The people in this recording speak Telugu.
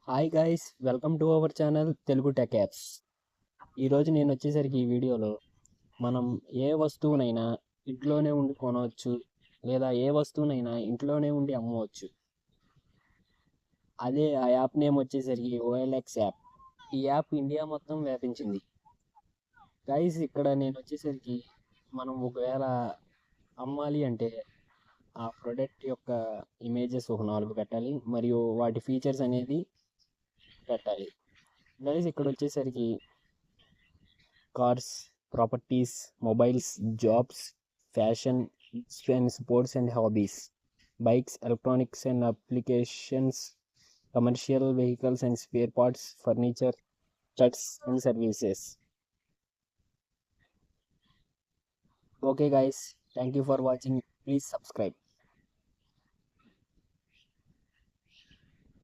Hi guys, welcome to our channel Telugu tech apps. ఈరోజు నేను వచ్చేసరికి ఈ వీడియోలో మనం ఏ వస్తువునైనా ఇంట్లోనే ఉండి కొనవచ్చు, లేదా ఏ వస్తువునైనా ఇంట్లోనే ఉండి అమ్మవచ్చు. అదే ఆ యాప్ నేమ్ వచ్చేసరికి ఓఎల్ఎక్స్ యాప్. ఈ యాప్ ఇండియా మొత్తం వ్యాపించింది. గైస్, ఇక్కడ నేను వచ్చేసరికి మనం ఒకవేళ అమ్మాలి అంటే ఆ ప్రొడక్ట్ యొక్క ఇమేజెస్ ఒక 4 పెట్టాలి, మరియు వాటి ఫీచర్స్ అనేది పెట్టాలి. గైస్, ఇక్కడ వచ్చేసరికి cars, properties, mobiles, jobs, fashion, and sports and hobbies, bikes, electronics and applications, commercial vehicles and spare parts, furniture, pets and services. Okay guys, thank you for watching. Please subscribe.